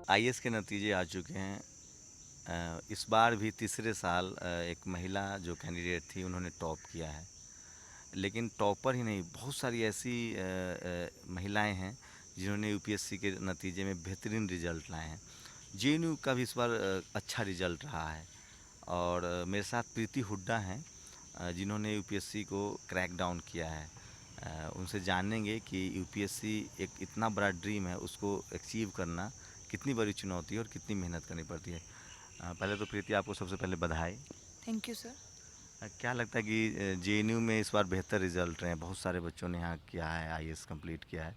IAS के नतीजे आ चुके हैं। इस बार भी तीसरे साल एक महिला जो कैंडिडेट थी उन्होंने टॉप किया है। लेकिन टॉपर ही नहीं, बहुत सारी ऐसी महिलाएं हैं जिन्होंने यूपीएससी के नतीजे में बेहतरीन रिजल्ट लाए हैं। जेएनयू का भी इस बार अच्छा रिजल्ट रहा है। और मेरे साथ प्रीति हुड्डा हैं, जिन्होंने यूपीएससी को क्रैक डाउन किया है। उनसे जानेंगे कि यूपीएससी एक इतना बड़ा ड्रीम है, उसको अचीव करना कितनी बड़ी चुनौती है और कितनी मेहनत करनी पड़ती है। पहले तो प्रीति, आपको सबसे पहले बधाई। Thank you sir. क्या लगता है कि जेएनयू में इस बार बेहतर रिजल्ट रहे हैं? बहुत सारे बच्चों ने यहाँ किया है, आईएएस कंप्लीट किया है।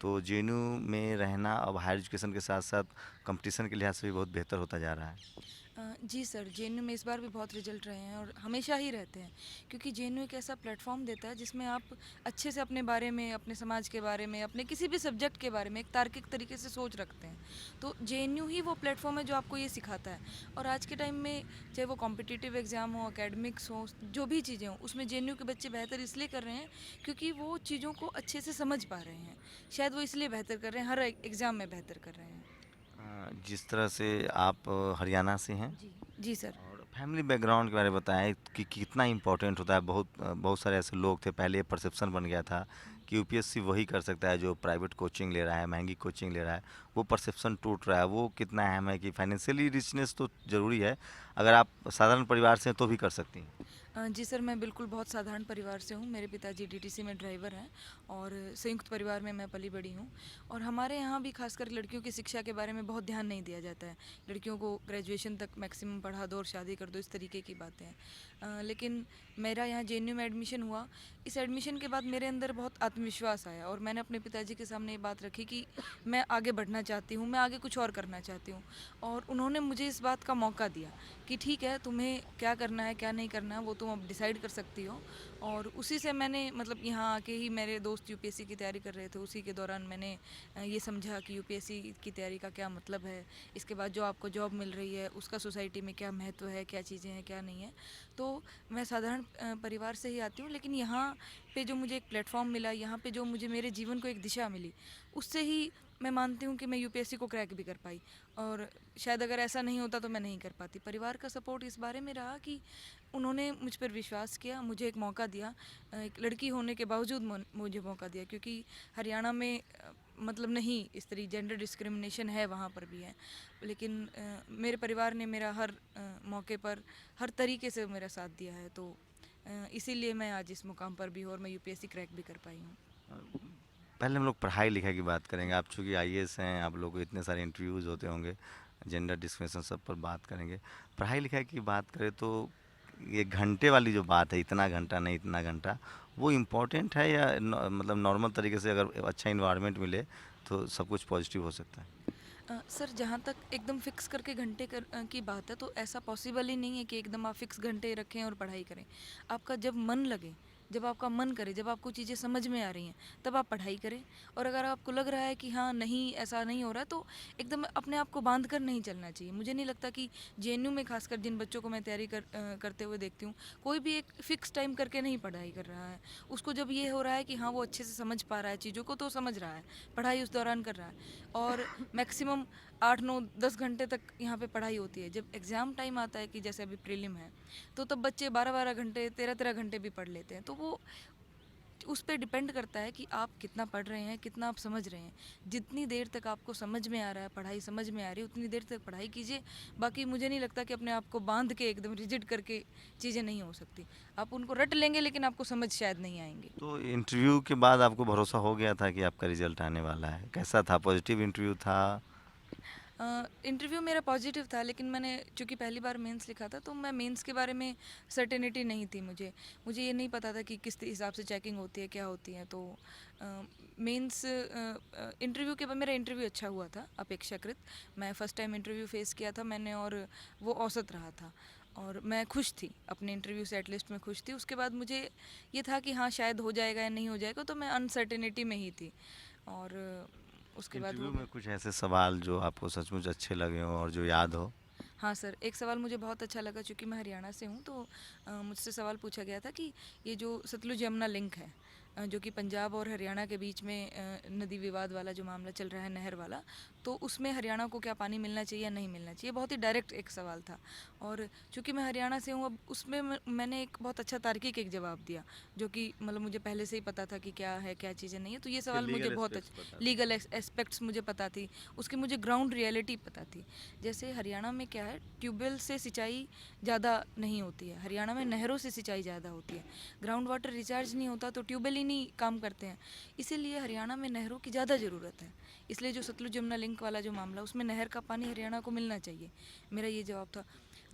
तो जेएनयू में रहना अब हायर एजुकेशन के साथ साथ कंपटीशन के लिहाज से भी बहुत बेहतर होता जा रहा है। जी सर, जेएनयू में इस बार भी बहुत रिजल्ट रहे हैं और हमेशा ही रहते हैं, क्योंकि जेएनयू एक ऐसा प्लेटफॉर्म देता है जिसमें आप अच्छे से अपने बारे में, अपने समाज के बारे में, अपने किसी भी सब्जेक्ट के बारे में एक तार्किक तरीके से सोच रखते हैं। तो जेएनयू ही वो प्लेटफॉर्म है जो आपको ये सिखाता है। और आज के टाइम में चाहे वो कॉम्पिटिटिव एग्ज़ाम हो, एकेडमिक्स हो, जो भी चीज़ें हों, उसमें जेएनयू के बच्चे बेहतर इसलिए कर रहे हैं क्योंकि वो चीज़ों को अच्छे से समझ पा रहे हैं। शायद वो इसलिए बेहतर कर रहे हैं, हर एग्ज़ाम में बेहतर कर रहे हैं। जिस तरह से आप हरियाणा से हैं जी। जी सर। और फैमिली बैकग्राउंड के बारे में बताएं कि कितना इम्पोर्टेंट होता है। बहुत सारे ऐसे लोग थे, पहले ये परसेप्शन बन गया था कि यूपीएससी वही कर सकता है जो प्राइवेट कोचिंग ले रहा है, महंगी कोचिंग ले रहा है। वो परसेप्शन टूट रहा है। वो कितना अहम है कि फाइनेंशियली रिचनेस तो ज़रूरी है, अगर आप साधारण परिवार से हैं तो भी कर सकती हैं। जी सर, मैं बिल्कुल बहुत साधारण परिवार से हूँ। मेरे पिताजी डीटीसी में ड्राइवर हैं और संयुक्त परिवार में मैं पली बड़ी हूँ। और हमारे यहाँ भी खासकर लड़कियों की शिक्षा के बारे में बहुत ध्यान नहीं दिया जाता है। लड़कियों को ग्रेजुएशन तक मैक्सिमम पढ़ा दो और शादी कर दो, इस तरीके की बातें हैं। लेकिन मेरा यहाँ जेएनयू में एडमिशन हुआ। इस एडमिशन के बाद मेरे अंदर बहुत आत्मविश्वास आया और मैंने अपने पिताजी के सामने ये बात रखी कि मैं आगे बढ़ना चाहती हूँ, मैं आगे कुछ और करना चाहती हूँ। और उन्होंने मुझे इस बात का मौका दिया कि ठीक है, तुम्हें क्या करना है क्या नहीं करना है वो तुम अब डिसाइड कर सकती हो। और उसी से मैंने मतलब यहाँ आके ही मेरे दोस्त यूपीएससी की तैयारी कर रहे थे, उसी के दौरान मैंने ये समझा कि यूपीएससी की तैयारी का क्या मतलब है। इसके बाद जो आपको जॉब मिल रही है उसका सोसाइटी में क्या महत्व है, क्या चीज़ें हैं क्या नहीं है। तो मैं साधारण परिवार से ही आती हूँ, लेकिन यहाँ पे जो मुझे एक प्लेटफॉर्म मिला, यहाँ पे जो मुझे मेरे जीवन को एक दिशा मिली, उससे ही मैं मानती हूँ कि मैं यूपीएससी को क्रैक भी कर पाई। और शायद अगर ऐसा नहीं होता तो मैं नहीं कर पाती। परिवार का सपोर्ट इस बारे में रहा कि उन्होंने मुझ पर विश्वास किया, मुझे एक मौका दिया। एक लड़की होने के बावजूद मुझे मौका दिया, क्योंकि हरियाणा में मतलब नहीं, इस तरह जेंडर डिस्क्रिमिनेशन है, वहाँ पर भी है। लेकिन मेरे परिवार ने मेरा हर मौके पर हर तरीके से मेरा साथ दिया है। तो इसीलिए मैं आज इस मुकाम पर भी हूँ और मैं यूपीएससी क्रैक भी कर पाई हूँ। पहले हम लोग पढ़ाई लिखाई की बात करेंगे। आप चूँकि आईएएस हैं, आप लोग को इतने सारे इंटरव्यूज़ होते होंगे, जेंडर डिस्क्रिमिनेशन सब पर बात करेंगे। पढ़ाई लिखाई की बात करें तो ये घंटे वाली जो बात है, इतना घंटा नहीं इतना घंटा, वो इम्पोर्टेंट है या मतलब नॉर्मल तरीके से अगर अच्छा इन्वायरमेंट मिले तो सब कुछ पॉजिटिव हो सकता है? सर, जहाँ तक एकदम फ़िक्स करके घंटे की बात है, तो ऐसा पॉसिबल ही नहीं है कि एकदम आप फ़िक्स घंटे रखें और पढ़ाई करें। आपका जब मन लगे, जब आपका मन करे, जब आपको चीज़ें समझ में आ रही हैं, तब आप पढ़ाई करें। और अगर आपको लग रहा है कि हाँ, नहीं ऐसा नहीं हो रहा है, तो एकदम अपने आप को बांध कर नहीं चलना चाहिए। मुझे नहीं लगता कि जेएनयू में खासकर जिन बच्चों को मैं तैयारी करते हुए देखती हूँ, कोई भी एक फ़िक्स टाइम करके नहीं पढ़ाई कर रहा है। उसको जब ये हो रहा है कि हाँ, वो अच्छे से समझ पा रहा है चीज़ों को, तो समझ रहा है, पढ़ाई उस दौरान कर रहा है। और मैक्सिमम 8 9 10 घंटे तक यहाँ पे पढ़ाई होती है। जब एग्ज़ाम टाइम आता है कि जैसे अभी प्रीलिम है, तो तब बच्चे 12 12 घंटे, 13 13 घंटे भी पढ़ लेते हैं। तो वो उस पे डिपेंड करता है कि आप कितना पढ़ रहे हैं, कितना आप समझ रहे हैं। जितनी देर तक आपको समझ में आ रहा है, पढ़ाई समझ में आ रही है, उतनी देर तक पढ़ाई कीजिए। बाकी मुझे नहीं लगता कि अपने आप को बांध के एकदम रिजिड करके चीज़ें नहीं हो सकती। आप उनको रट लेंगे लेकिन आपको समझ शायद नहीं आएंगी। तो इंटरव्यू के बाद आपको भरोसा हो गया था कि आपका रिजल्ट आने वाला है? कैसा था, पॉजिटिव इंटरव्यू था? इंटरव्यू मेरा पॉजिटिव था, लेकिन मैंने चूँकि पहली बार मेंस लिखा था, तो मैं मेंस के बारे में सर्टेनिटी नहीं थी मुझे। मुझे ये नहीं पता था कि किस हिसाब से चेकिंग होती है, क्या होती है। तो मेंस इंटरव्यू के बाद मेरा इंटरव्यू अच्छा हुआ था अपेक्षाकृत। मैं फ़र्स्ट टाइम इंटरव्यू फ़ेस किया था मैंने, और वो औसत रहा था। और मैं खुश थी, अपने इंटरव्यू से एटलीस्ट मैं खुश थी। उसके बाद मुझे ये था कि हाँ, शायद हो जाएगा या नहीं हो जाएगा, तो मैं अनसर्टेनिटी में ही थी। और उसके बाद हो इंटरव्यू में गया। कुछ ऐसे सवाल जो आपको सचमुच अच्छे लगे हों और जो याद हो? हाँ सर, एक सवाल मुझे बहुत अच्छा लगा, चूँकि मैं हरियाणा से हूँ। तो मुझसे सवाल पूछा गया था कि ये जो सतलुज यमुना लिंक है, जो कि पंजाब और हरियाणा के बीच में नदी विवाद वाला जो मामला चल रहा है, नहर वाला, तो उसमें हरियाणा को क्या पानी मिलना चाहिए या नहीं मिलना चाहिए, बहुत ही डायरेक्ट एक सवाल था। और चूंकि मैं हरियाणा से हूँ, अब उसमें मैंने एक बहुत अच्छा तार्किक एक जवाब दिया, जो कि मतलब मुझे पहले से ही पता था कि क्या है क्या चीज़ें नहीं है। तो ये इसके सवाल मुझे लीगल बहुत एस्पेक्ट्स पता थे। लीगल एस्पेक्ट्स मुझे पता थी, उसकी मुझे ग्राउंड रियलिटी पता थी। जैसे हरियाणा में क्या है, ट्यूबवेल से सिंचाई ज़्यादा नहीं होती है, हरियाणा में नहरों से सिंचाई ज़्यादा होती है। ग्राउंड वाटर रिचार्ज नहीं होता तो ट्यूबवेल ही नहीं काम करते हैं, इसीलिए हरियाणा में नहरों की ज़्यादा ज़रूरत है। इसलिए जो सतलुज यमुना लिंक वाला जो मामला, उसमें नहर का पानी हरियाणा को मिलना चाहिए, मेरा ये जवाब था।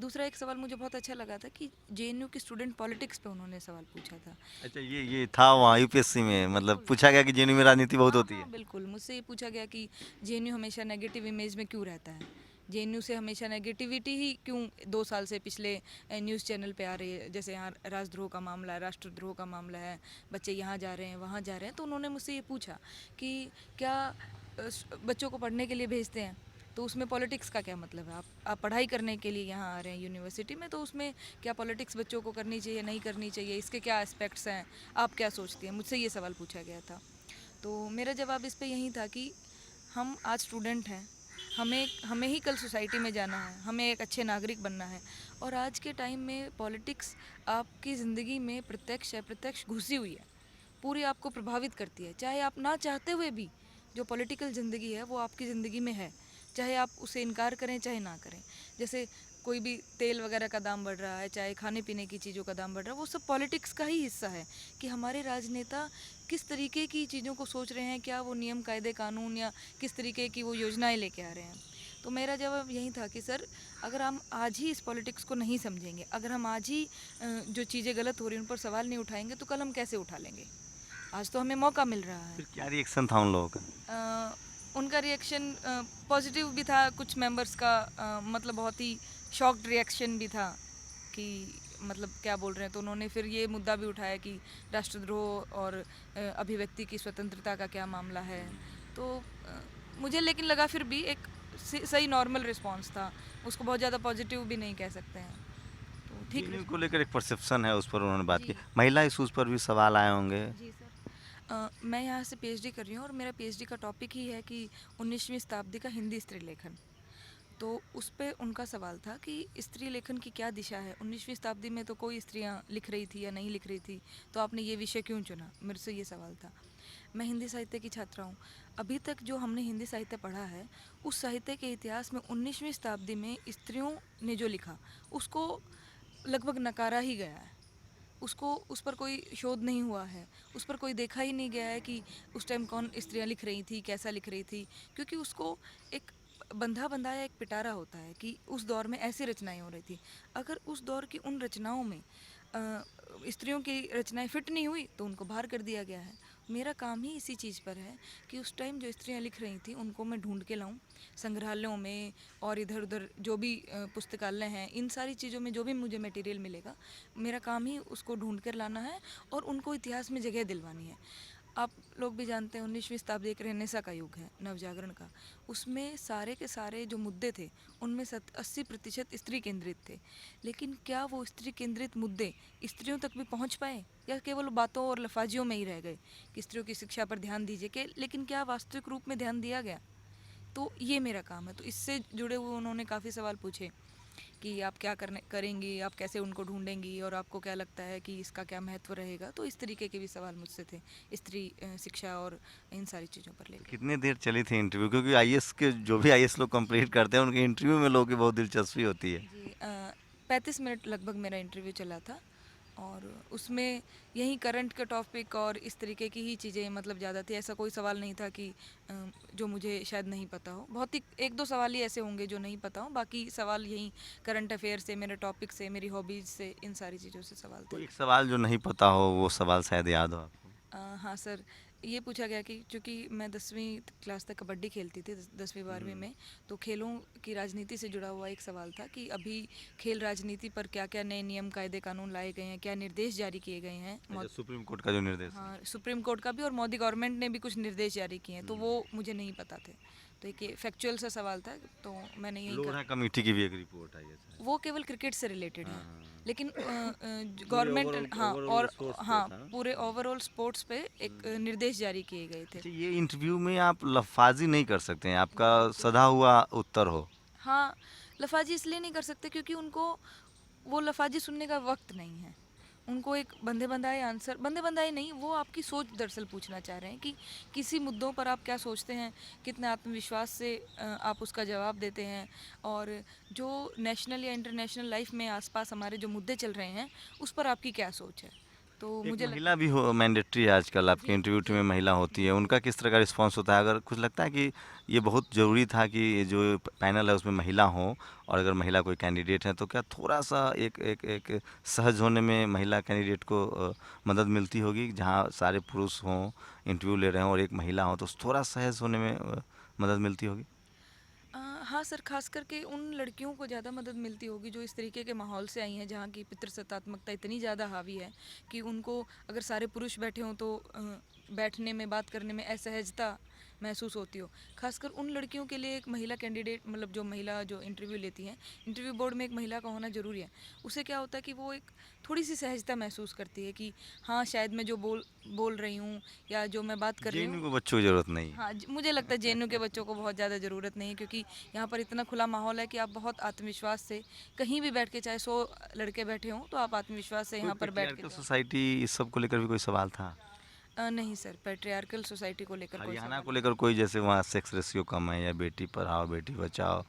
दूसरा एक सवाल मुझे बहुत अच्छा लगा था कि जेएनयू की स्टूडेंट पॉलिटिक्स पे उन्होंने सवाल पूछा था। अच्छा, ये था वहाँ यूपीएससी में, मतलब बिल्कुल। पूछा गया कि जेएनयू में राजनीति बहुत हाँ होती हाँ है। बिल्कुल, मुझसे ये पूछा गया कि जेएनयू हमेशा नेगेटिव इमेज में क्यों रहता है, जेएनयू से हमेशा नेगेटिविटी ही क्यों 2 साल से पिछले न्यूज़ चैनल पे आ रही है। जैसे यहाँ राजद्रोह का मामला है, राष्ट्रद्रोह का मामला है, बच्चे यहाँ जा रहे हैं वहाँ जा रहे हैं, तो उन्होंने मुझसे ये पूछा कि क्या बच्चों को पढ़ने के लिए भेजते हैं तो उसमें पॉलिटिक्स का क्या मतलब है, आप पढ़ाई करने के लिए यहाँ आ रहे हैं यूनिवर्सिटी में, तो उसमें क्या पॉलिटिक्स बच्चों को करनी चाहिए नहीं करनी चाहिए, इसके क्या एस्पेक्ट्स हैं, आप क्या सोचती हैं, मुझसे ये सवाल पूछा गया था। तो मेरा जवाब इस पे यही था कि हम आज स्टूडेंट हैं, हमें हमें ही कल सोसाइटी में जाना है, हमें एक अच्छे नागरिक बनना है, और आज के टाइम में पॉलिटिक्स आपकी ज़िंदगी में प्रत्यक्ष अप्रत्यक्ष घुसी हुई है, पूरी आपको प्रभावित करती है, चाहे आप ना चाहते हुए भी। जो पॉलिटिकल ज़िंदगी है वो आपकी ज़िंदगी में है, चाहे आप उसे इनकार करें चाहे ना करें। जैसे कोई भी तेल वगैरह का दाम बढ़ रहा है, चाहे खाने पीने की चीज़ों का दाम बढ़ रहा है, वो सब पॉलिटिक्स का ही हिस्सा है कि हमारे राजनेता किस तरीके की चीज़ों को सोच रहे हैं, क्या वो नियम कायदे कानून या किस तरीके की वो योजनाएं लेके आ रहे हैं। तो मेरा जवाब यही था कि सर, अगर हम आज ही इस पॉलिटिक्स को नहीं समझेंगे, अगर हम आज ही जो चीज़ें गलत हो रही हैं उन पर सवाल नहीं उठाएंगे, तो कल हम कैसे उठा लेंगे। आज तो हमें मौका मिल रहा है। फिर क्या रिएक्शन था उन लोगों का? उनका रिएक्शन पॉजिटिव भी था, कुछ मेंबर्स का मतलब बहुत ही शॉक्ड रिएक्शन भी था कि मतलब क्या बोल रहे हैं। तो उन्होंने फिर ये मुद्दा भी उठाया कि राष्ट्रद्रोह और अभिव्यक्ति की स्वतंत्रता का क्या मामला है। तो मुझे लेकिन लगा फिर भी एक सही नॉर्मल रिस्पांस था, उसको बहुत ज़्यादा पॉजिटिव भी नहीं कह सकते हैं, तो ठीक जेएनयू को रिस्पांस। लेकर एक परसेप्शन है, उस पर उन्होंने बात की। जी महिला इशूज़ पर भी सवाल आए होंगे। जी सर। मैं यहाँ से पीएचडी कर रही हूँ और मेरा पीएचडी का टॉपिक ही है कि 19वीं शताब्दी का हिंदी स्त्री लेखन। तो उस पे उनका सवाल था कि स्त्री लेखन की क्या दिशा है, 19वीं शताब्दी में तो कोई स्त्रियाँ लिख रही थी या नहीं लिख रही थी, तो आपने ये विषय क्यों चुना, मेरे से ये सवाल था। मैं हिंदी साहित्य की छात्रा हूँ। अभी तक जो हमने हिंदी साहित्य पढ़ा है, उस साहित्य के इतिहास में 19वीं शताब्दी में स्त्रियों ने जो लिखा उसको लगभग नकारा ही गया है, उसको उस पर कोई शोध नहीं हुआ है, उस पर कोई देखा ही नहीं गया है कि उस टाइम कौन स्त्रियाँ लिख रही थी, कैसा लिख रही थी, क्योंकि उसको एक बंधा बंधाया एक पिटारा होता है कि उस दौर में ऐसी रचनाएं हो रही थी। अगर उस दौर की उन रचनाओं में स्त्रियों की रचनाएं फिट नहीं हुई तो उनको बाहर कर दिया गया है। मेरा काम ही इसी चीज़ पर है कि उस टाइम जो स्त्रियां लिख रही थी उनको मैं ढूंढ के लाऊं, संग्रहालयों में और इधर उधर जो भी पुस्तकालय हैं, इन सारी चीज़ों में जो भी मुझे मटेरियल मिलेगा, मेरा काम ही उसको ढूंढ कर लाना है और उनको इतिहास में जगह दिलवानी है। आप लोग भी जानते हैं 19वीं शताब्दी एक रेनेसा का युग है, नवजागरण का। उसमें सारे के सारे जो मुद्दे थे उनमें 80% स्त्री केंद्रित थे, लेकिन क्या वो स्त्री केंद्रित मुद्दे स्त्रियों तक भी पहुंच पाए या केवल बातों और लफाजियों में ही रह गए कि स्त्रियों की शिक्षा पर ध्यान दीजिए के, लेकिन क्या वास्तविक रूप में ध्यान दिया गया। तो ये मेरा काम है। तो इससे जुड़े हुए उन्होंने काफ़ी सवाल पूछे कि आप क्या करने करेंगी, आप कैसे उनको ढूंढेंगी और आपको क्या लगता है कि इसका क्या महत्व रहेगा। तो इस तरीके के भी सवाल मुझसे थे स्त्री शिक्षा और इन सारी चीज़ों पर तो लेकर। कितनी देर चली थी इंटरव्यू? क्योंकि आईएएस के जो भी आईएएस लोग कंप्लीट करते हैं, उनके इंटरव्यू में लोगों की बहुत दिलचस्पी होती है। जी 35 मिनट लगभग मेरा इंटरव्यू चला था, और उसमें यही करंट के टॉपिक और इस तरीके की ही चीज़ें मतलब ज़्यादा थी। ऐसा कोई सवाल नहीं था कि जो मुझे शायद नहीं पता हो। बहुत ही 1-2 सवाल ही ऐसे होंगे जो नहीं पता हो, बाकी सवाल यही करंट अफेयर से, मेरे टॉपिक से, मेरी हॉबीज़ से, इन सारी चीज़ों से सवाल थे। कोई एक सवाल जो नहीं पता हो, वो सवाल शायद याद हो आपको? हाँ सर, ये पूछा गया कि चूँकि मैं 10वीं क्लास तक कबड्डी खेलती थी, 10वीं 12वीं में, तो खेलों की राजनीति से जुड़ा हुआ एक सवाल था कि अभी खेल राजनीति पर क्या क्या नए नियम कायदे कानून लाए गए हैं, क्या निर्देश जारी किए गए हैं। अच्छा, सुप्रीम कोर्ट का जो निर्देश है। हाँ, सुप्रीम कोर्ट का भी और मोदी गवर्नमेंट ने भी कुछ निर्देश जारी किए हैं, तो वो मुझे नहीं पता थे। तो एक ये फैक्चुअल सा सवाल था, तो मैंने यही लोढ़ा कमेटी की भी एक रिपोर्ट आई है शायद। वो केवल क्रिकेट से रिलेटेड है, हाँ, लेकिन पूरे गवर्नमेंट, ओवरऑल हाँ, ओवरऑल और स्पोर्ट्स पे हाँ, था। पूरे ओवरऑल स्पोर्ट्स पे एक निर्देश जारी किए गए थे। अच्छा, ये इंटरव्यू में आप लफाजी नहीं कर सकते हैं, आपका सधा हुआ उत्तर हो। हाँ, लफाजी इसलिए नहीं कर सकते क्योंकि उनको वो लफाजी सुनने का वक्त नहीं है। उनको एक बंधे बंधाए आंसर, बंधे बंधाए नहीं, वो आपकी सोच दरअसल पूछना चाह रहे हैं कि किसी मुद्दों पर आप क्या सोचते हैं, कितने आत्मविश्वास से आप उसका जवाब देते हैं, और जो नेशनल या इंटरनेशनल लाइफ में आसपास हमारे जो मुद्दे चल रहे हैं उस पर आपकी क्या सोच है। तो एक मुझे महिला भी हो मैंडेटरी है आजकल, आपके जी इंटरव्यू जी में महिला होती है, उनका किस तरह का रिस्पांस होता है? अगर कुछ लगता है कि ये बहुत ज़रूरी था कि ये जो पैनल है उसमें महिला हो, और अगर महिला कोई कैंडिडेट है तो क्या थोड़ा सा एक एक एक सहज होने में महिला कैंडिडेट को मदद मिलती होगी? जहाँ सारे पुरुष हों, इंटरव्यू ले रहे हों और एक महिला हो, तो थोड़ा सहज होने में मदद मिलती होगी? हाँ सर, खास करके उन लड़कियों को ज़्यादा मदद मिलती होगी जो इस तरीके के माहौल से आई हैं जहाँ की पितृसत्तात्मकता इतनी ज़्यादा हावी है कि उनको अगर सारे पुरुष बैठे हों तो बैठने में, बात करने में असहजता महसूस होती हो। खासकर उन लड़कियों के लिए एक महिला कैंडिडेट, मतलब जो महिला जो इंटरव्यू लेती हैं, इंटरव्यू बोर्ड में एक महिला का होना ज़रूरी है। उससे क्या होता है कि वो एक थोड़ी सी सहजता महसूस करती है कि हाँ, शायद मैं जो बोल बोल रही हूँ या जो मैं बात कर रही जेएनयू हूँ। को बच्चों की ज़रूरत नहीं है। हाँ, मुझे लगता है जेएनयू के बच्चों को बहुत ज़्यादा ज़रूरत नहीं है, क्योंकि यहाँ पर इतना खुला माहौल है कि आप बहुत आत्मविश्वास से कहीं भी बैठ के, चाहे 100 लड़के बैठे हों, तो आप आत्मविश्वास से कोई यहाँ पर बैठ के पेट्रियार्कल जवाब। सोसाइटी इस सब को लेकर भी कोई सवाल था? नहीं सर, पैट्रियार्कल सोसाइटी को लेकर कोई हरियाणा सवाल को लेकर कोई, जैसे वहाँ सेक्स रेशियो कम है, या बेटी पढ़ाओ बेटी बचाओ,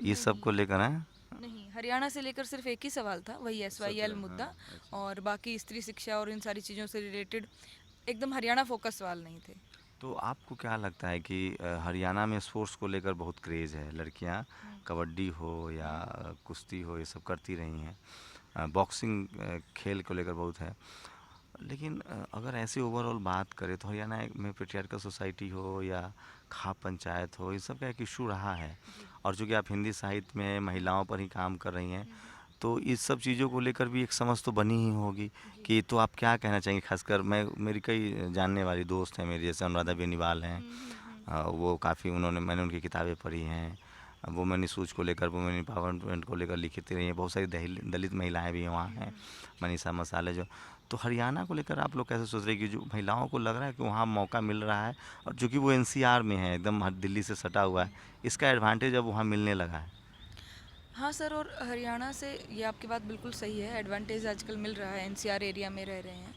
ये सब नहीं। को लेकर है? नहीं, हरियाणा से लेकर सिर्फ एक ही सवाल था, वही SYL 17, हाँ, मुद्दा। अच्छा। और बाकी स्त्री शिक्षा और इन सारी चीज़ों से रिलेटेड एकदम हरियाणा फोकस सवाल नहीं थे। तो आपको क्या लगता है कि हरियाणा में स्पोर्ट्स को लेकर बहुत क्रेज़ है, लड़कियां कबड्डी हो या कुश्ती हो ये सब करती रही हैं, बॉक्सिंग खेल को लेकर बहुत है, लेकिन अगर ऐसे ओवरऑल बात करें तो हरियाणा में पेट्रियार्कल सोसाइटी हो या खाप पंचायत हो, ये सब का एक इशू रहा है। जी। और चूँकि आप हिंदी साहित्य में महिलाओं पर ही काम कर रही हैं, तो इस सब चीज़ों को लेकर भी एक समझ तो बनी ही होगी जी। कि, तो आप क्या कहना चाहेंगे? खासकर मैं, मेरी कई जानने वाली दोस्त हैं मेरी, जैसे अनुराधा बेनीवाल हैं, वो काफ़ी, उन्होंने, मैंने उनकी किताबें पढ़ी हैं, वुमेन इशूज़ को लेकर, वुमेन एम्पावरमेंट को लेकर लिखती रही हैं, बहुत सारी दलित महिलाएं भी वहाँ हैं, मनीषा मसाले जो। तो हरियाणा को लेकर आप लोग कैसे सोच रहे हैं कि जो महिलाओं को लग रहा है कि वहाँ मौका मिल रहा है, और चूँकि वो एनसीआर में है, एकदम दिल्ली से सटा हुआ है, इसका एडवांटेज अब वहाँ मिलने लगा है? हाँ सर, और हरियाणा से ये आपकी बात बिल्कुल सही है, एडवांटेज आजकल मिल रहा है, एनसीआर एरिया में रह रहे हैं।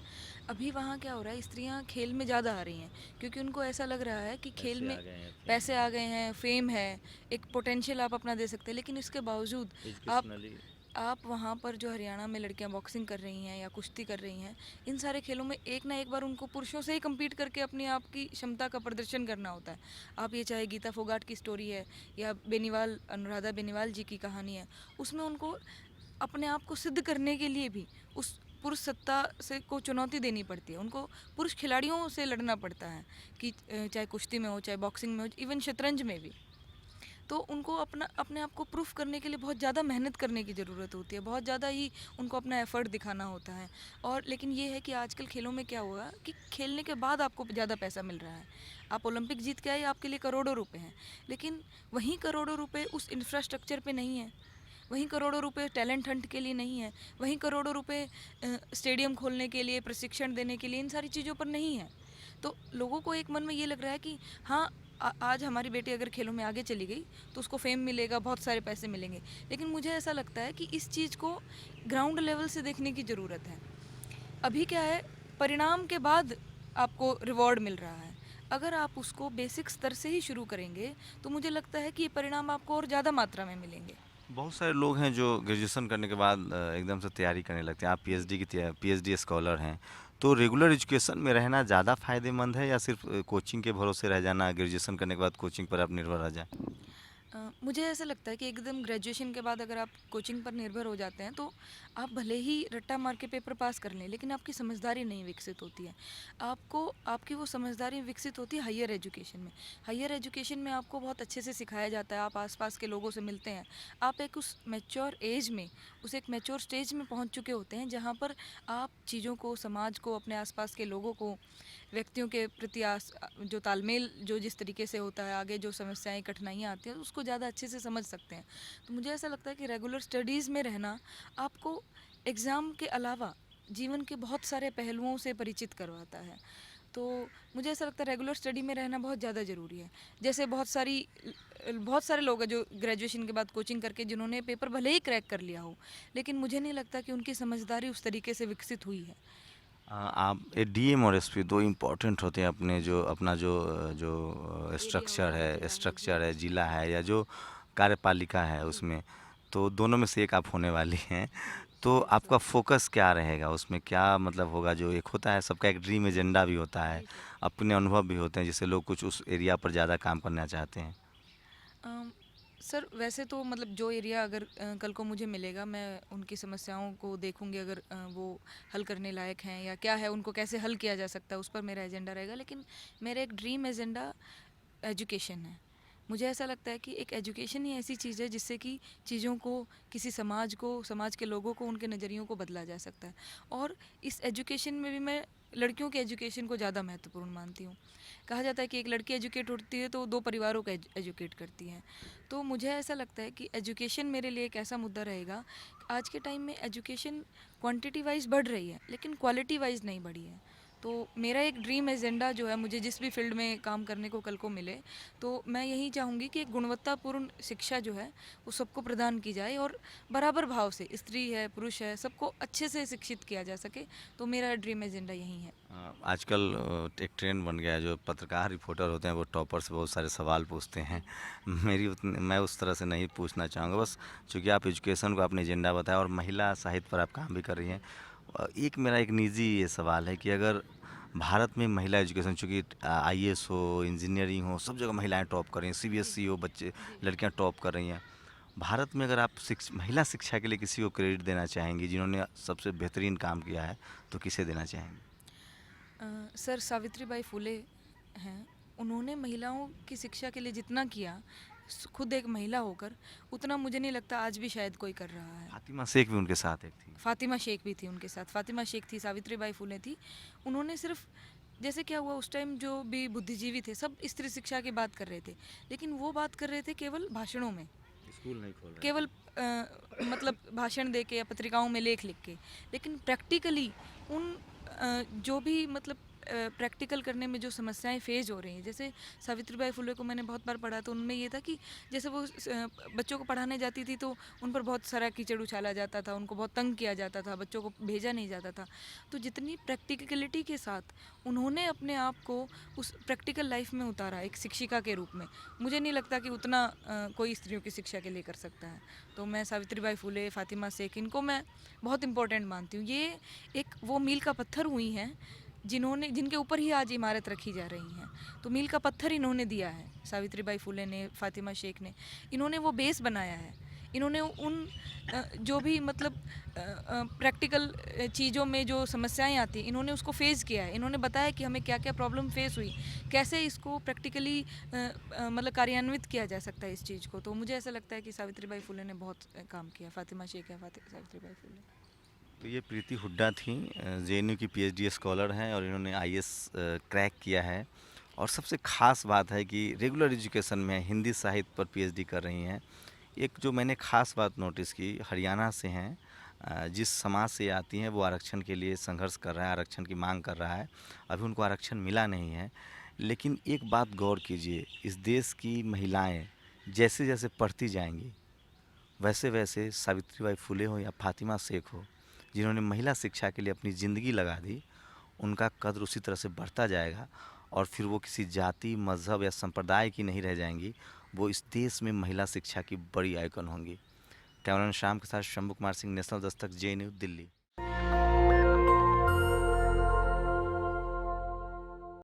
अभी वहाँ क्या हो रहा है, स्त्रियाँ खेल में ज़्यादा आ रही हैं क्योंकि उनको ऐसा लग रहा है कि खेल पैसे में आ गए हैं, पैसे आ गए हैं, फेम है, एक पोटेंशियल आप अपना दे सकते हैं, लेकिन इसके बावजूद आप एजुकेशनली। आप वहाँ पर जो हरियाणा में लड़कियाँ बॉक्सिंग कर रही हैं या कुश्ती कर रही हैं, इन सारे खेलों में एक ना एक बार उनको पुरुषों से ही कम्पीट करके अपनी आप की क्षमता का प्रदर्शन करना होता है। आप ये चाहे गीता फोगाट की स्टोरी है या बेनीवाल, अनुराधा बेनीवाल जी की कहानी है, उसमें उनको अपने आप को सिद्ध करने के लिए भी उस पुरुष सत्ता से को चुनौती देनी पड़ती है, उनको पुरुष खिलाड़ियों से लड़ना पड़ता है कि चाहे कुश्ती में हो, चाहे बॉक्सिंग में हो, इवन शतरंज में भी। तो उनको अपने आप को प्रूफ करने के लिए बहुत ज़्यादा मेहनत करने की ज़रूरत होती है, बहुत ज़्यादा ही उनको अपना एफर्ट दिखाना होता है। और लेकिन ये है कि आजकल खेलों में क्या हुआ कि खेलने के बाद आपको ज़्यादा पैसा मिल रहा है, आप ओलंपिक जीत के आए, आपके लिए करोड़ों रुपए हैं, लेकिन वहीं करोड़ों रुपए उस इंफ्रास्ट्रक्चर पे नहीं है, वहीं करोड़ों रुपए टैलेंट हंट के लिए नहीं है, वहीं करोड़ों रुपए स्टेडियम खोलने के लिए, प्रशिक्षण देने के लिए, इन सारी चीज़ों पर नहीं है। तो लोगों को एक मन में ये लग रहा है कि हाँ, आज हमारी बेटी अगर खेलों में आगे चली गई तो उसको फेम मिलेगा, बहुत सारे पैसे मिलेंगे, लेकिन मुझे ऐसा लगता है कि इस चीज़ को ग्राउंड लेवल से देखने की ज़रूरत है। अभी क्या है, परिणाम के बाद आपको रिवॉर्ड मिल रहा है, अगर आप उसको बेसिक स्तर से ही शुरू करेंगे तो मुझे लगता है कि ये परिणाम आपको और ज़्यादा मात्रा में मिलेंगे। बहुत सारे लोग हैं जो ग्रेजुएशन करने के बाद एकदम से तैयारी करने लगते हैं। आप पीएचडी स्कॉलर हैं, तो रेगुलर एजुकेशन में रहना ज़्यादा फायदेमंद है, या सिर्फ कोचिंग के भरोसे रह जाना, ग्रेजुएशन करने के बाद कोचिंग पर आप निर्भर रह जाए? मुझे ऐसा लगता है कि एकदम ग्रेजुएशन के बाद अगर आप कोचिंग पर निर्भर हो जाते हैं तो आप भले ही रट्टा मार के पेपर पास कर लें, लेकिन आपकी समझदारी नहीं विकसित होती है। आपको आपकी वो समझदारी विकसित होती है हायर एजुकेशन में। हायर एजुकेशन में आपको बहुत अच्छे से सिखाया जाता है, आप आसपास के लोगों से मिलते हैं, आप एक उस मैच्योर एज में, उस एक मैच्योर स्टेज में पहुंच चुके होते हैं जहां पर आप चीज़ों को, समाज को, अपने आसपास के लोगों को व्यक्तियों के प्रति जो तालमेल जो जिस तरीके से होता है, आगे जो समस्याएं कठिनाइयाँ आती हैं उसको ज़्यादा अच्छे से समझ सकते हैं। तो मुझे ऐसा लगता है कि रेगुलर स्टडीज़ में रहना आपको एग्ज़ाम के अलावा जीवन के बहुत सारे पहलुओं से परिचित करवाता है। तो मुझे ऐसा लगता है रेगुलर स्टडी में रहना बहुत ज़्यादा ज़रूरी है। जैसे बहुत सारे लोग हैं जो ग्रेजुएशन के बाद कोचिंग करके जिन्होंने पेपर भले ही क्रैक कर लिया हो, लेकिन मुझे नहीं लगता कि उनकी समझदारी उस तरीके से विकसित हुई है। आप ये डीएम और एसपी दो इम्पोर्टेंट होते हैं अपने जो अपना जो एरिया होता है, जिला है जो। स्ट्रक्चर है, जिला है या जो कार्यपालिका है उसमें, तो दोनों में से एक आप होने वाली हैं। तो बहुत आपका स्वागत है। फ़ोकस क्या रहेगा उसमें? क्या मतलब होगा? जो एक होता है सबका एक ड्रीम एजेंडा भी होता है, बिल्कुल। अपने अनुभव भी होते हैं, जिससे लोग कुछ उस एरिया पर ज़्यादा काम करना चाहते हैं। अम, सर वैसे तो मतलब जो एरिया अगर कल को मुझे मिलेगा, मैं उनकी समस्याओं को देखूंगी, अगर वो हल करने लायक हैं या क्या है, उनको कैसे हल किया जा सकता है, उस पर मेरा एजेंडा रहेगा। लेकिन मेरा एक ड्रीम एजेंडा एजुकेशन है। मुझे ऐसा लगता है कि एक एजुकेशन ही ऐसी चीज़ है जिससे कि चीज़ों को, किसी समाज को, समाज के लोगों को, उनके नज़रियों को बदला जा सकता है। और इस एजुकेशन में भी मैं लड़कियों के एजुकेशन को ज़्यादा महत्वपूर्ण मानती हूँ। कहा जाता है कि एक लड़की एजुकेट होती है तो दो परिवारों को एजुकेट करती है। तो मुझे ऐसा लगता है कि एजुकेशन मेरे लिए एक ऐसा मुद्दा रहेगा। आज के टाइम में एजुकेशन क्वांटिटी वाइज बढ़ रही है लेकिन क्वालिटी वाइज नहीं बढ़ी है। तो मेरा एक ड्रीम एजेंडा जो है, मुझे जिस भी फील्ड में काम करने को कल को मिले, तो मैं यही चाहूँगी कि एक गुणवत्तापूर्ण शिक्षा जो है वो सबको प्रदान की जाए और बराबर भाव से, स्त्री है पुरुष है, सबको अच्छे से शिक्षित किया जा सके। तो मेरा ड्रीम एजेंडा यही है। आजकल एक ट्रेंड बन गया है, जो पत्रकार रिपोर्टर होते हैं वो टॉपर से बहुत सारे सवाल पूछते हैं। मैं उस तरह से नहीं पूछना चाहूँगा, बस चूँकि आप एजुकेशन को आपने एजेंडा बताया और महिला साहित्य पर आप काम भी कर रही हैं। एक मेरा एक निजी ये सवाल है कि अगर भारत में महिला एजुकेशन, चूँकि आईएएस हो, इंजीनियरिंग हो, सब जगह महिलाएं टॉप कर रही हैं, जी। सीबीएसई हो, बच्चे जी। लड़कियां टॉप कर रही हैं। भारत में अगर आप महिला शिक्षा के लिए किसी को क्रेडिट देना चाहेंगी जिन्होंने सबसे बेहतरीन काम किया है, तो किसे देना चाहेंगे? सर सावित्रीबाई फुले हैं। उन्होंने महिलाओं की शिक्षा के लिए जितना किया, खुद एक महिला होकर, उतना मुझे नहीं लगता आज भी शायद कोई कर रहा है। फातिमा शेख भी उनके साथ एक थी। फातिमा शेख भी थी उनके साथ, फातिमा शेख थी, सावित्रीबाई फुले थी। उन्होंने सिर्फ, जैसे क्या हुआ उस टाइम, जो भी बुद्धिजीवी थे सब स्त्री शिक्षा की बात कर रहे थे, लेकिन वो बात कर रहे थे केवल भाषणों में, स्कूल नहीं खोल रहे केवल मतलब भाषण दे के या पत्रिकाओं में लेख लिख के। लेकिन प्रैक्टिकली उन जो भी मतलब प्रैक्टिकल करने में जो समस्याएं फेस हो रही हैं, जैसे सावित्रीबाई फुले को मैंने बहुत बार पढ़ा, तो उनमें ये था कि जैसे वो बच्चों को पढ़ाने जाती थी तो उन पर बहुत सारा कीचड़ उछाला जाता था, उनको बहुत तंग किया जाता था, बच्चों को भेजा नहीं जाता था। तो जितनी प्रैक्टिकलिटी के साथ उन्होंने अपने आप को उस प्रैक्टिकल लाइफ में उतारा एक शिक्षिका के रूप में, मुझे नहीं लगता कि उतना कोई स्त्रियों की शिक्षा के लिए कर सकता है। तो मैं सावित्रीबाई फुले, फातिमा शेख, इनको मैं बहुत इंपॉर्टेंट मानती हूँ। ये एक वो मील का पत्थर हुई हैं जिनके ऊपर ही आज इमारत रखी जा रही हैं। तो मील का पत्थर इन्होंने दिया है, सावित्रीबाई फुले ने, फातिमा शेख ने। इन्होंने वो बेस बनाया है। इन्होंने उन जो भी मतलब प्रैक्टिकल चीज़ों में जो समस्याएं आती हैं, इन्होंने उसको फेस किया है। इन्होंने बताया कि हमें क्या क्या प्रॉब्लम फेस हुई, कैसे इसको प्रैक्टिकली मतलब कार्यान्वित किया जा सकता है इस चीज़ को। तो मुझे ऐसा लगता है कि सावित्रीबाई फुले ने बहुत काम किया। फातिमा शेख है, सावित्रीबाई फुले। तो ये प्रीति हुड्डा थी, जेएनयू की पीएचडी स्कॉलर हैं और इन्होंने आईएएस क्रैक किया है। और सबसे ख़ास बात है कि रेगुलर एजुकेशन में हिंदी साहित्य पर पीएचडी कर रही हैं। एक जो मैंने ख़ास बात नोटिस की, हरियाणा से हैं, जिस समाज से आती हैं वो आरक्षण के लिए संघर्ष कर रहा है, आरक्षण की मांग कर रहा है। अभी उनको आरक्षण मिला नहीं है, लेकिन एक बात गौर कीजिए, इस देश की महिलाएं जैसे जैसे पढ़ती जाएंगी, वैसे वैसे सावित्रीबाई फुले हो या फातिमा शेख हो, जिन्होंने महिला शिक्षा के लिए अपनी ज़िंदगी लगा दी, उनका कद्र उसी तरह से बढ़ता जाएगा और फिर वो किसी जाति, मज़हब या संप्रदाय की नहीं रह जाएंगी, वो इस देश में महिला शिक्षा की बड़ी आइकन होंगी। कैमरामैन श्याम के साथ शंभू कुमार सिंह, नेशनल दस्तक, जेएनयू, दिल्ली।